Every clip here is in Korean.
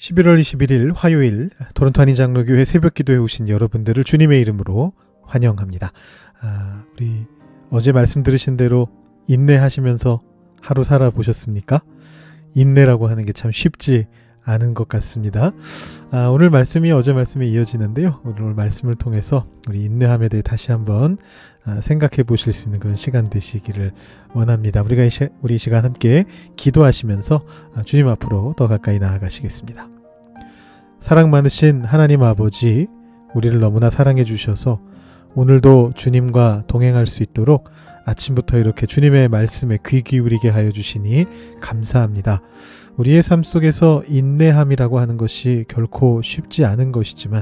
11월 21일 화요일 토론토 한인장로교회 새벽기도에 오신 여러분들을 주님의 이름으로 환영합니다. 우리 어제 말씀 들으신 대로 인내하시면서 하루 살아보셨습니까? 인내라고 하는 게 참 쉽지 않은 것 같습니다. 오늘 말씀이 어제 말씀에 이어지는데요. 오늘 말씀을 통해서 우리 인내함에 대해 다시 한번 생각해 보실 수 있는 그런 시간 되시기를 원합니다. 우리가 우리 시간 함께 기도하시면서 주님 앞으로 더 가까이 나아가시겠습니다. 사랑 많으신 하나님 아버지, 우리를 너무나 사랑해 주셔서 오늘도 주님과 동행할 수 있도록 아침부터 이렇게 주님의 말씀에 귀 기울이게 하여 주시니 감사합니다. 우리의 삶 속에서 인내함이라고 하는 것이 결코 쉽지 않은 것이지만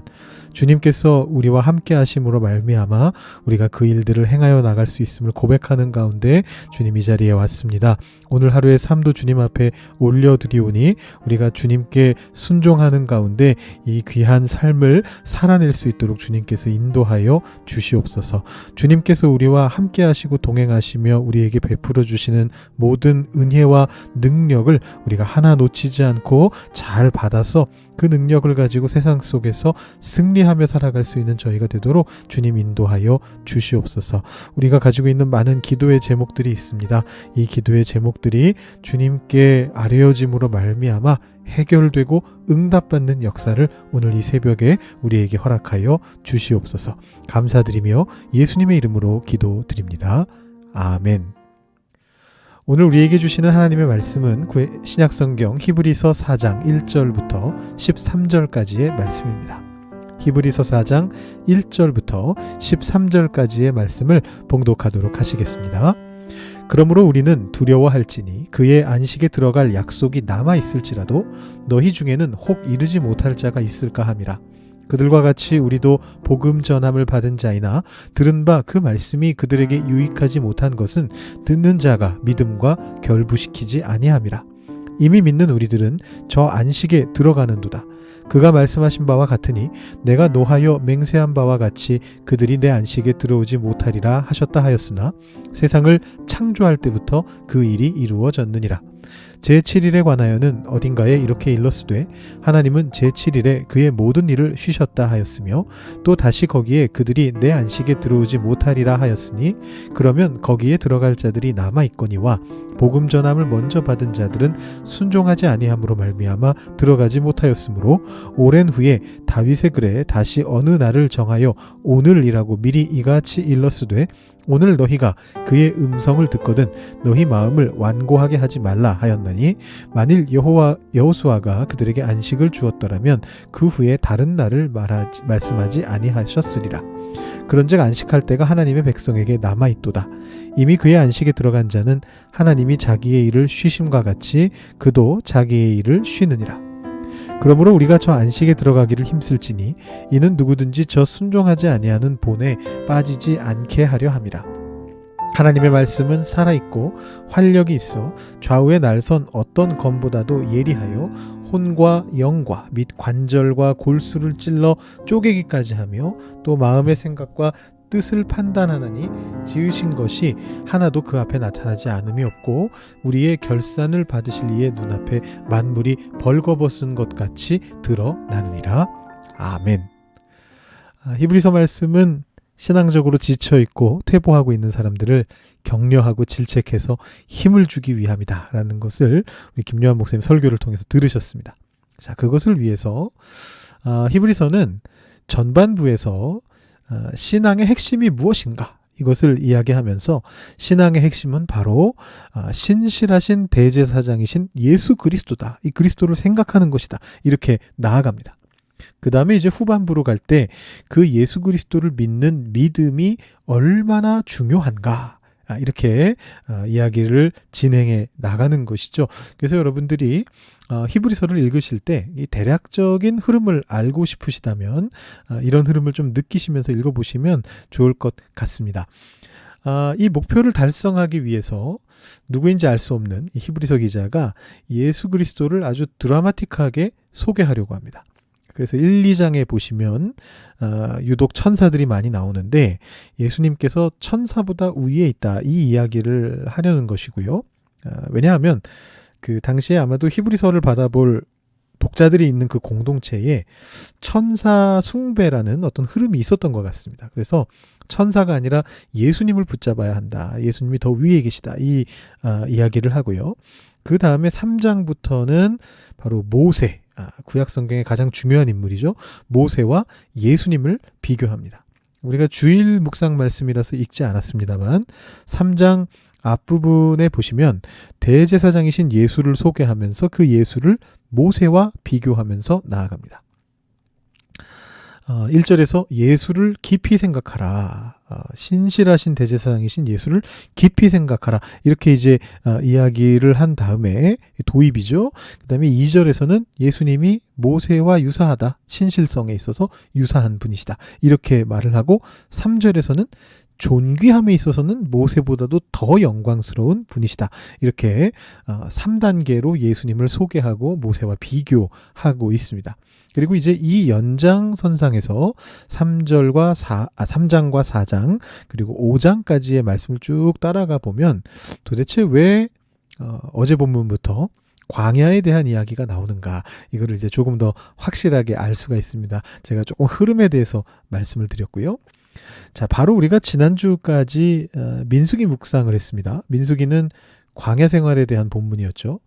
주님께서 우리와 함께 하심으로 말미암아 우리가 그 일들을 행하여 나갈 수 있음을 고백하는 가운데 주님 이 자리에 왔습니다. 오늘 하루의 삶도 주님 앞에 올려드리오니 우리가 주님께 순종하는 가운데 이 귀한 삶을 살아낼 수 있도록 주님께서 인도하여 주시옵소서. 주님께서 우리와 함께 하시고 동행하시며 우리에게 베풀어 주시는 모든 은혜와 능력을 우리가 하나 놓치지 않고 잘 받아서 그 능력을 가지고 세상 속에서 승리하며 살아갈 수 있는 저희가 되도록 주님 인도하여 주시옵소서. 우리가 가지고 있는 많은 기도의 제목들이 있습니다. 이 기도의 제목들이 주님께 아뢰어짐으로 말미암아 해결되고 응답받는 역사를 오늘 이 새벽에 우리에게 허락하여 주시옵소서. 감사드리며 예수님의 이름으로 기도드립니다. 아멘. 오늘 우리에게 주시는 하나님의 말씀은 신약성경 히브리서 4장 1절부터 13절까지의 말씀입니다. 히브리서 4장 1절부터 13절까지의 말씀을 봉독하도록 하시겠습니다. 그러므로 우리는 두려워할지니 그의 안식에 들어갈 약속이 남아있을지라도 너희 중에는 혹 이르지 못할 자가 있을까 함이라. 그들과 같이 우리도 복음 전함을 받은 자이나 들은 바 그 말씀이 그들에게 유익하지 못한 것은 듣는 자가 믿음과 결부시키지 아니함이라. 이미 믿는 우리들은 저 안식에 들어가는도다. 그가 말씀하신 바와 같으니 내가 노하여 맹세한 바와 같이 그들이 내 안식에 들어오지 못하리라 하셨다 하였으나 세상을 창조할 때부터 그 일이 이루어졌느니라. 제7일에 관하여는 어딘가에 이렇게 일렀으되 하나님은 제7일에 그의 모든 일을 쉬셨다 하였으며 또 다시 거기에 그들이 내 안식에 들어오지 못하리라 하였으니 그러면 거기에 들어갈 자들이 남아있거니와 복음 전함을 먼저 받은 자들은 순종하지 아니함으로 말미암아 들어가지 못하였으므로 오랜 후에 다윗의 글에 다시 어느 날을 정하여 오늘이라고 미리 이같이 일렀으되 오늘 너희가 그의 음성을 듣거든 너희 마음을 완고하게 하지 말라 하였나니 만일 여호수아가 그들에게 안식을 주었더라면 그 후에 다른 날을 말씀하지 아니하셨으리라. 그런즉 안식할 때가 하나님의 백성에게 남아있도다. 이미 그의 안식에 들어간 자는 하나님이 자기의 일을 쉬심과 같이 그도 자기의 일을 쉬느니라. 그러므로 우리가 저 안식에 들어가기를 힘쓸지니 이는 누구든지 저 순종하지 아니하는 본에 빠지지 않게 하려 함이라. 하나님의 말씀은 살아있고 활력이 있어 좌우에 날선 어떤 검보다도 예리하여 혼과 영과 및 관절과 골수를 찔러 쪼개기까지 하며 또 마음의 생각과 뜻을 판단하나니 지으신 것이 하나도 그 앞에 나타나지 않음이 없고 우리의 결산을 받으실 이의 눈앞에 만물이 벌거벗은 것 같이 드러나느니라. 아멘. 히브리서 말씀은 신앙적으로 지쳐있고 퇴보하고 있는 사람들을 격려하고 질책해서 힘을 주기 위함이다 라는 것을 우리 김요한 목사님 설교를 통해서 들으셨습니다. 자, 그것을 위해서 히브리서는 전반부에서 신앙의 핵심이 무엇인가 이것을 이야기하면서 신앙의 핵심은 바로 신실하신 대제사장이신 예수 그리스도다. 이 그리스도를 생각하는 것이다. 이렇게 나아갑니다. 그 다음에 이제 후반부로 갈 때 그 예수 그리스도를 믿는 믿음이 얼마나 중요한가 이렇게 이야기를 진행해 나가는 것이죠. 그래서 여러분들이 히브리서를 읽으실 때 이 대략적인 흐름을 알고 싶으시다면 이런 흐름을 좀 느끼시면서 읽어보시면 좋을 것 같습니다. 이 목표를 달성하기 위해서 누구인지 알 수 없는 이 히브리서 기자가 예수 그리스도를 아주 드라마틱하게 소개하려고 합니다. 그래서 1, 2장에 보시면 유독 천사들이 많이 나오는데 예수님께서 천사보다 위에 있다 이 이야기를 하려는 것이고요. 왜냐하면 그 당시에 아마도 히브리서를 받아볼 독자들이 있는 그 공동체에 천사 숭배라는 어떤 흐름이 있었던 것 같습니다. 그래서 천사가 아니라 예수님을 붙잡아야 한다. 예수님이 더 위에 계시다. 이 이야기를 하고요. 그 다음에 3장부터는 바로 모세, 구약 성경의 가장 중요한 인물이죠. 모세와 예수님을 비교합니다. 우리가 주일 묵상 말씀이라서 읽지 않았습니다만 3장 앞부분에 보시면 대제사장이신 예수를 소개하면서 그 예수를 모세와 비교하면서 나아갑니다. 1절에서 예수를 깊이 생각하라. 신실하신 대제사장이신 예수를 깊이 생각하라. 이렇게 이제 이야기를 한 다음에 도입이죠. 그 다음에 2절에서는 예수님이 모세와 유사하다. 신실성에 있어서 유사한 분이시다. 이렇게 말을 하고 3절에서는 존귀함에 있어서는 모세보다도 더 영광스러운 분이시다. 이렇게 3단계로 예수님을 소개하고 모세와 비교하고 있습니다. 그리고 이제 이 연장선상에서 3장과 4장 그리고 5장까지의 말씀을 쭉 따라가 보면 도대체 왜 어제 본문부터 광야에 대한 이야기가 나오는가, 이거를 이제 조금 더 확실하게 알 수가 있습니다. 제가 조금 흐름에 대해서 말씀을 드렸고요. 자, 바로 우리가 지난주까지 민수기 묵상을 했습니다. 민수기는 광야 생활에 대한 본문이었죠.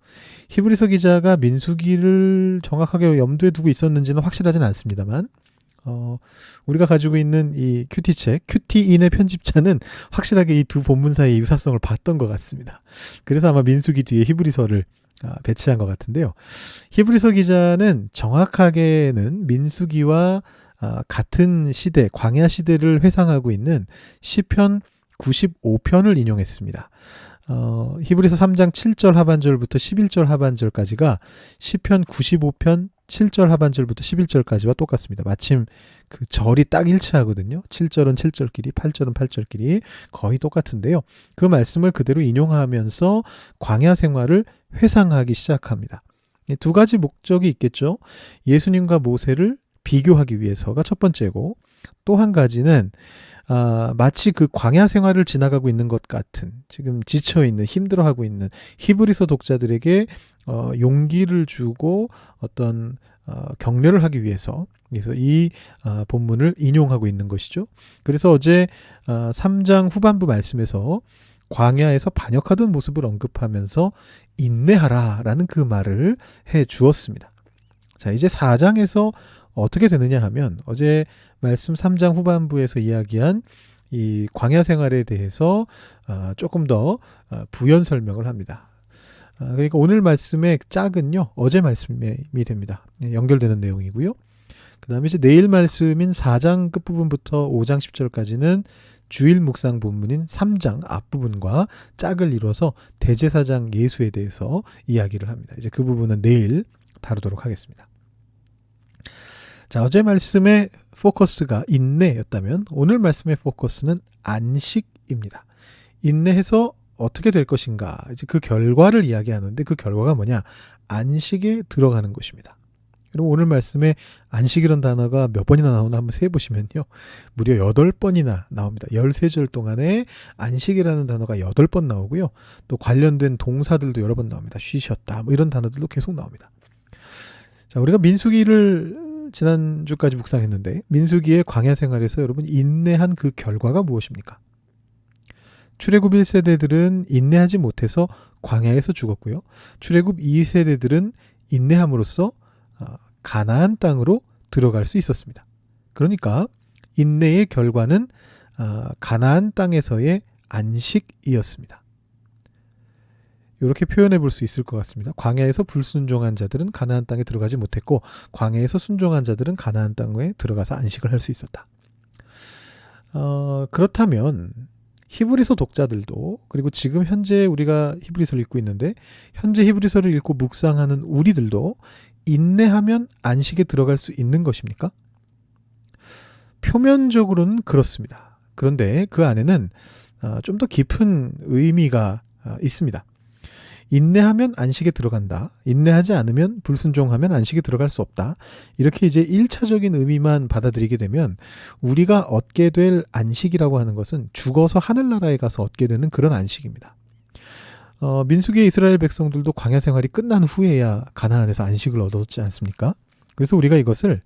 히브리서 기자가 민수기를 정확하게 염두에 두고 있었는지는 확실하진 않습니다만 우리가 가지고 있는 이 큐티책, 큐티인의 편집자는 확실하게 이 두 본문 사이의 유사성을 봤던 것 같습니다. 그래서 아마 민수기 뒤에 히브리서를 배치한 것 같은데요. 히브리서 기자는 정확하게는 민수기와 같은 시대, 광야 시대를 회상하고 있는 시편 95편을 인용했습니다. 히브리서 3장 7절 하반절부터 11절 하반절까지가 시편 95편 7절 하반절부터 11절까지와 똑같습니다. 마침 그 절이 딱 일치하거든요. 7절은 7절끼리, 8절은 8절끼리 거의 똑같은데요. 그 말씀을 그대로 인용하면서 광야 생활을 회상하기 시작합니다. 두 가지 목적이 있겠죠. 예수님과 모세를 비교하기 위해서가 첫 번째고, 또 한 가지는 마치 그 광야 생활을 지나가고 있는 것 같은, 지금 지쳐있는, 힘들어하고 있는 히브리서 독자들에게 용기를 주고 어떤 격려를 하기 위해서, 그래서 이 본문을 인용하고 있는 것이죠. 그래서 어제 3장 후반부 말씀에서 광야에서 반역하던 모습을 언급하면서 인내하라라는 그 말을 해 주었습니다. 자, 이제 4장에서 어떻게 되느냐 하면 어제 말씀 3장 후반부에서 이야기한 이 광야 생활에 대해서 조금 더 부연 설명을 합니다. 그러니까 오늘 말씀의 짝은요, 어제 말씀이 됩니다. 연결되는 내용이고요. 그 다음에 이제 내일 말씀인 4장 끝부분부터 5장 10절까지는 주일 묵상 본문인 3장 앞부분과 짝을 이뤄서 대제사장 예수에 대해서 이야기를 합니다. 이제 그 부분은 내일 다루도록 하겠습니다. 자, 어제 말씀의 포커스가 인내였다면 오늘 말씀의 포커스는 안식입니다. 인내해서 어떻게 될 것인가, 이제 그 결과를 이야기하는데 그 결과가 뭐냐? 안식에 들어가는 것입니다. 여러분, 오늘 말씀에 안식이라는 단어가 몇 번이나 나오나 한번 세보시면요, 무려 8번이나 나옵니다. 13절 동안에 안식이라는 단어가 8번 나오고요, 또 관련된 동사들도 여러 번 나옵니다. 쉬셨다, 뭐 이런 단어들도 계속 나옵니다. 자, 우리가 민수기를 지난주까지 묵상했는데, 민수기의 광야 생활에서 여러분 인내한 그 결과가 무엇입니까? 출애굽 1세대들은 인내하지 못해서 광야에서 죽었고요. 출애굽 2세대들은 인내함으로써 가나안 땅으로 들어갈 수 있었습니다. 그러니까 인내의 결과는 가나안 땅에서의 안식이었습니다. 이렇게 표현해 볼 수 있을 것 같습니다. 광야에서 불순종한 자들은 가나안 땅에 들어가지 못했고, 광야에서 순종한 자들은 가나안 땅에 들어가서 안식을 할 수 있었다. 그렇다면 히브리서 독자들도, 그리고 지금 현재 우리가 히브리서를 읽고 있는데 현재 히브리서를 읽고 묵상하는 우리들도 인내하면 안식에 들어갈 수 있는 것입니까? 표면적으로는 그렇습니다. 그런데 그 안에는 좀 더 깊은 의미가 있습니다. 인내하면 안식에 들어간다. 인내하지 않으면, 불순종하면 안식에 들어갈 수 없다. 이렇게 이제 1차적인 의미만 받아들이게 되면 우리가 얻게 될 안식이라고 하는 것은 죽어서 하늘나라에 가서 얻게 되는 그런 안식입니다. 민수기의 이스라엘 백성들도 광야 생활이 끝난 후에야 가나안에서 안식을 얻었지 않습니까? 그래서 우리가 이것을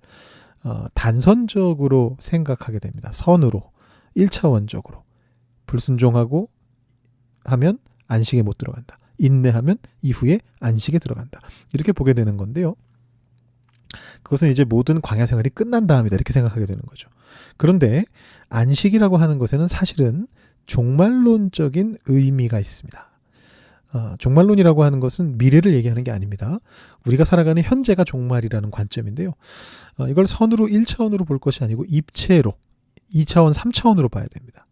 단선적으로 생각하게 됩니다. 선으로, 1차원적으로. 불순종하고 하면 안식에 못 들어간다. 인내하면 이후에 안식에 들어간다. 이렇게 보게 되는 건데요. 그것은 이제 모든 광야 생활이 끝난 다음이다. 이렇게 생각하게 되는 거죠. 그런데 안식이라고 하는 것에는 사실은 종말론적인 의미가 있습니다. 종말론이라고 하는 것은 미래를 얘기하는 게 아닙니다. 우리가 살아가는 현재가 종말이라는 관점인데요. 이걸 선으로 1차원으로 볼 것이 아니고 입체로 2차원, 3차원으로 봐야 됩니다.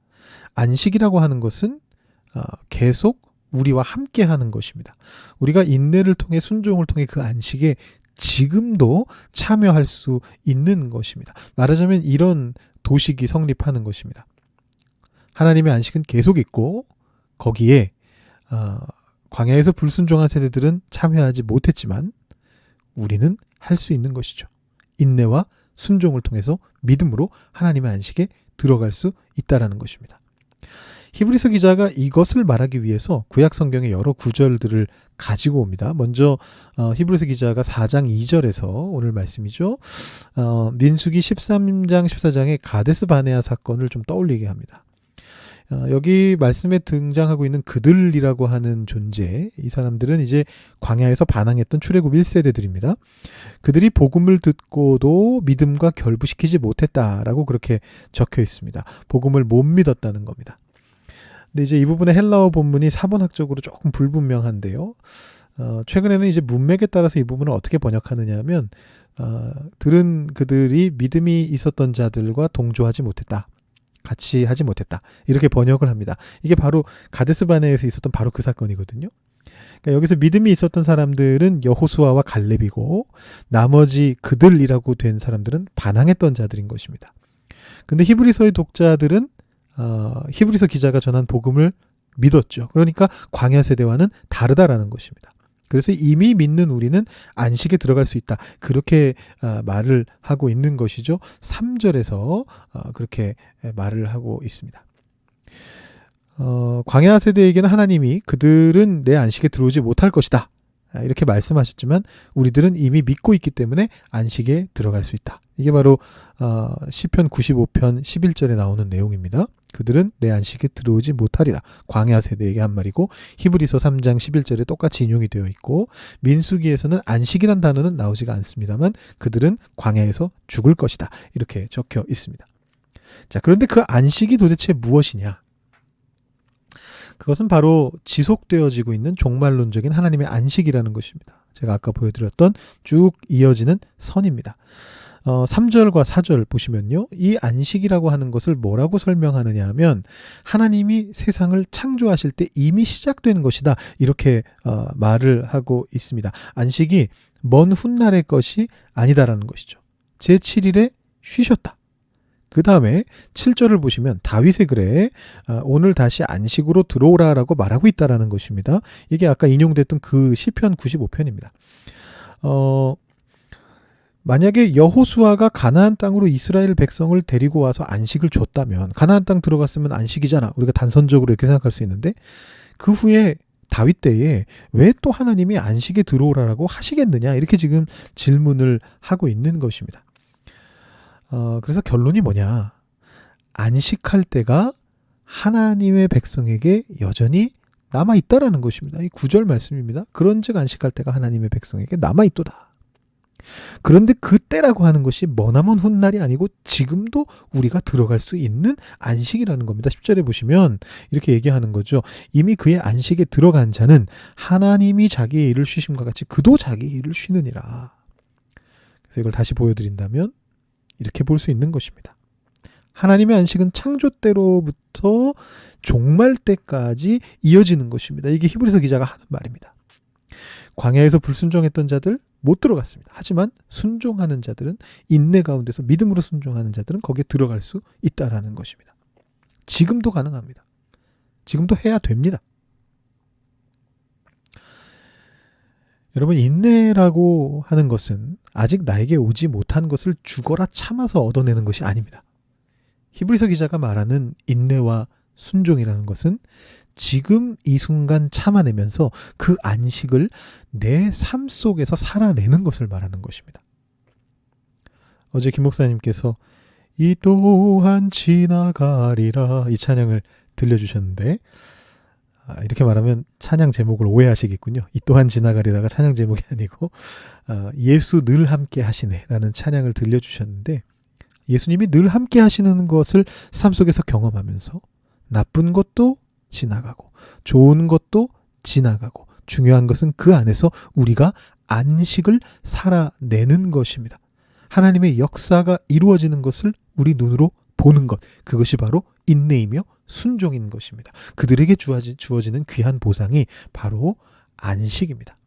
안식이라고 하는 것은 계속 우리와 함께 하는 것입니다. 우리가 인내를 통해 순종을 통해 그 안식에 지금도 참여할 수 있는 것입니다. 말하자면 이런 도식이 성립하는 것입니다. 하나님의 안식은 계속 있고 거기에 광야에서 불순종한 세대들은 참여하지 못했지만 우리는 할 수 있는 것이죠. 인내와 순종을 통해서 믿음으로 하나님의 안식에 들어갈 수 있다라는 것입니다. 히브리서 기자가 이것을 말하기 위해서 구약 성경의 여러 구절들을 가지고 옵니다. 먼저 히브리서 기자가 4장 2절에서 오늘 말씀이죠. 민수기 13장 14장의 가데스 바네아 사건을 좀 떠올리게 합니다. 여기 말씀에 등장하고 있는 그들이라고 하는 존재, 이 사람들은 이제 광야에서 반항했던 출애굽 1세대들입니다. 그들이 복음을 듣고도 믿음과 결부시키지 못했다라고 그렇게 적혀 있습니다. 복음을 못 믿었다는 겁니다. 근데 이제 이 부분의 헬라어 본문이 사본학적으로 조금 불분명한데요. 최근에는 이제 문맥에 따라서 이 부분을 어떻게 번역하느냐 하면 들은 그들이 믿음이 있었던 자들과 동조하지 못했다. 같이 하지 못했다. 이렇게 번역을 합니다. 이게 바로 가데스 바네아에서 있었던 바로 그 사건이거든요. 그러니까 여기서 믿음이 있었던 사람들은 여호수아와 갈렙이고 나머지 그들이라고 된 사람들은 반항했던 자들인 것입니다. 근데 히브리서의 독자들은 히브리서 기자가 전한 복음을 믿었죠. 그러니까 광야 세대와는 다르다라는 것입니다. 그래서 이미 믿는 우리는 안식에 들어갈 수 있다. 그렇게 말을 하고 있는 것이죠. 3절에서 그렇게 말을 하고 있습니다. 광야 세대에게는 하나님이 그들은 내 안식에 들어오지 못할 것이다. 이렇게 말씀하셨지만 우리들은 이미 믿고 있기 때문에 안식에 들어갈 수 있다. 이게 바로 시편 95편 11절에 나오는 내용입니다. 그들은 내 안식에 들어오지 못하리라. 광야 세대에게 한 말이고 히브리서 3장 11절에 똑같이 인용이 되어 있고 민수기에서는 안식이란 단어는 나오지가 않습니다만 그들은 광야에서 죽을 것이다. 이렇게 적혀 있습니다. 자, 그런데 그 안식이 도대체 무엇이냐? 그것은 바로 지속되어지고 있는 종말론적인 하나님의 안식이라는 것입니다. 제가 아까 보여드렸던 쭉 이어지는 선입니다. 3절과 4절 보시면요. 이 안식이라고 하는 것을 뭐라고 설명하느냐 하면 하나님이 세상을 창조하실 때 이미 시작된 것이다. 이렇게 말을 하고 있습니다. 안식이 먼 훗날의 것이 아니다라는 것이죠. 제7일에 쉬셨다. 그 다음에 7절을 보시면 다윗의 글에 오늘 다시 안식으로 들어오라라고 말하고 있다라는 것입니다. 이게 아까 인용됐던 그 시편 95편입니다. 만약에 여호수아가 가나안 땅으로 이스라엘 백성을 데리고 와서 안식을 줬다면 가나안 땅 들어갔으면 안식이잖아. 우리가 단선적으로 이렇게 생각할 수 있는데 그 후에 다윗 때에 왜 또 하나님이 안식에 들어오라라고 하시겠느냐 이렇게 지금 질문을 하고 있는 것입니다. 그래서 결론이 뭐냐? 안식할 때가 하나님의 백성에게 여전히 남아있다라는 것입니다. 이 9절 말씀입니다. 그런즉 안식할 때가 하나님의 백성에게 남아있도다. 그런데 그때라고 하는 것이 머나먼 훗날이 아니고 지금도 우리가 들어갈 수 있는 안식이라는 겁니다. 10절에 보시면 이렇게 얘기하는 거죠. 이미 그의 안식에 들어간 자는 하나님이 자기의 일을 쉬심과 같이 그도 자기의 일을 쉬느니라. 그래서 이걸 다시 보여드린다면 이렇게 볼 수 있는 것입니다. 하나님의 안식은 창조 때로부터 종말 때까지 이어지는 것입니다. 이게 히브리서 기자가 하는 말입니다. 광야에서 불순종했던 자들 못 들어갔습니다. 하지만 순종하는 자들은 인내 가운데서 믿음으로 순종하는 자들은 거기에 들어갈 수 있다라는 것입니다. 지금도 가능합니다. 지금도 해야 됩니다. 여러분 인내라고 하는 것은 아직 나에게 오지 못한 것을 죽어라 참아서 얻어내는 것이 아닙니다. 히브리서 기자가 말하는 인내와 순종이라는 것은 지금 이 순간 참아내면서 그 안식을 내 삶 속에서 살아내는 것을 말하는 것입니다. 어제 김 목사님께서 이 또한 지나가리라 이 찬양을 들려주셨는데, 이렇게 말하면 찬양 제목을 오해하시겠군요. 이 또한 지나가리라가 찬양 제목이 아니고 예수 늘 함께 하시네 라는 찬양을 들려주셨는데, 예수님이 늘 함께 하시는 것을 삶 속에서 경험하면서 나쁜 것도 지나가고 좋은 것도 지나가고 중요한 것은 그 안에서 우리가 안식을 살아내는 것입니다. 하나님의 역사가 이루어지는 것을 우리 눈으로 보는 것, 그것이 바로 인내이며 순종인 것입니다. 그들에게 주어지는 귀한 보상이 바로 안식입니다.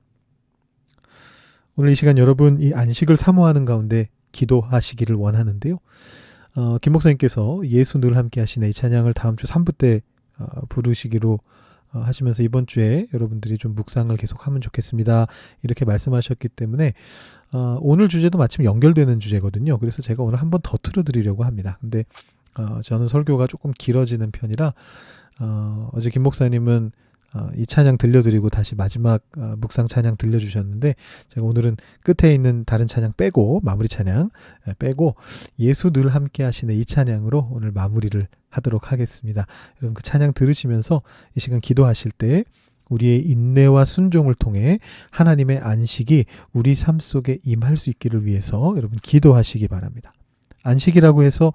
오늘 이 시간 여러분 이 안식을 사모하는 가운데 기도하시기를 원하는데요. 김 목사님께서 예수 늘 함께 하시네 이 찬양을 다음 주 3부 때 부르시기로 하시면서 이번 주에 여러분들이 좀 묵상을 계속하면 좋겠습니다. 이렇게 말씀하셨기 때문에 오늘 주제도 마침 연결되는 주제거든요. 그래서 제가 오늘 한 번 더 틀어드리려고 합니다. 근데 저는 설교가 조금 길어지는 편이라 어제 김 목사님은 이 찬양 들려드리고 다시 마지막 묵상 찬양 들려주셨는데, 제가 오늘은 끝에 있는 다른 찬양 빼고 마무리 찬양 빼고 예수 늘 함께 하시네 이 찬양으로 오늘 마무리를 하도록 하겠습니다. 여러분 그 찬양 들으시면서 이 시간 기도하실 때 우리의 인내와 순종을 통해 하나님의 안식이 우리 삶 속에 임할 수 있기를 위해서 여러분 기도하시기 바랍니다. 안식이라고 해서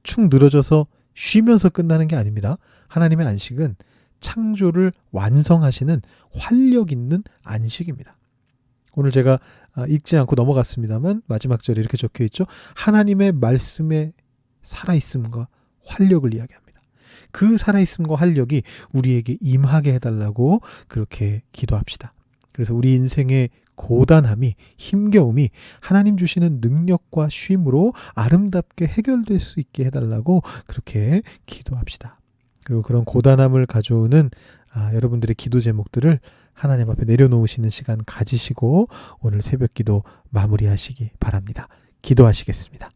축 늘어져서 쉬면서 끝나는 게 아닙니다. 하나님의 안식은 창조를 완성하시는 활력 있는 안식입니다. 오늘 제가 읽지 않고 넘어갔습니다만 마지막 절에 이렇게 적혀 있죠. 하나님의 말씀에 살아있음과 활력을 이야기합니다. 그 살아있음과 활력이 우리에게 임하게 해달라고 그렇게 기도합시다. 그래서 우리 인생의 고단함이, 힘겨움이 하나님 주시는 능력과 쉼으로 아름답게 해결될 수 있게 해달라고 그렇게 기도합시다. 그리고 그런 고단함을 가져오는 여러분들의 기도 제목들을 하나님 앞에 내려놓으시는 시간 가지시고 오늘 새벽 기도 마무리하시기 바랍니다. 기도하시겠습니다.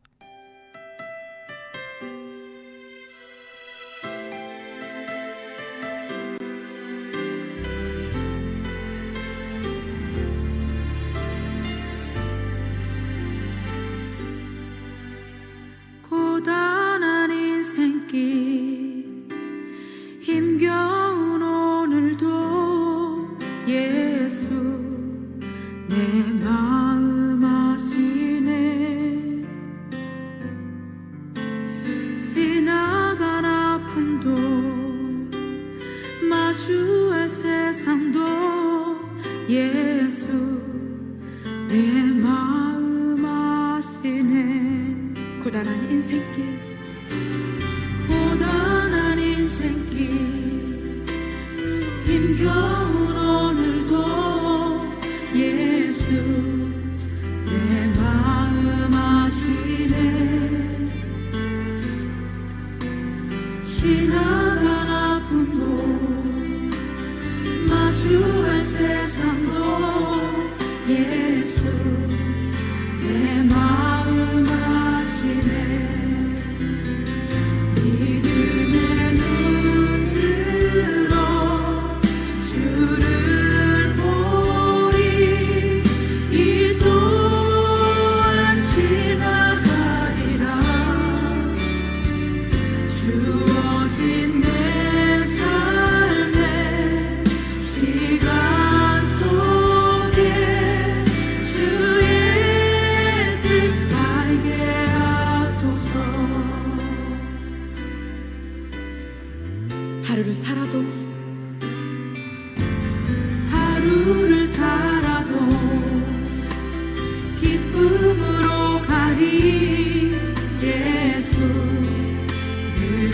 고단한 인생길 힘겨운 오늘도 예수 내 마음 아시네. 지나간 아픔도 마주할 세상도 예수 내 마음 아시네. 고단한 인생길 고단한 인생길 힘겨운 오늘도 예수 내 마음 아시네. 지나간 아픔도 마주할 세상도 예수 내 마음 아시네. 믿음의 눈 들어 주를 보리. 이 또한 지나가리라. 주어진 내 삶의 시간 속에 주의 뜻 알게 하소서. 하루를 살아도 기쁨으로 가리. 예수 늘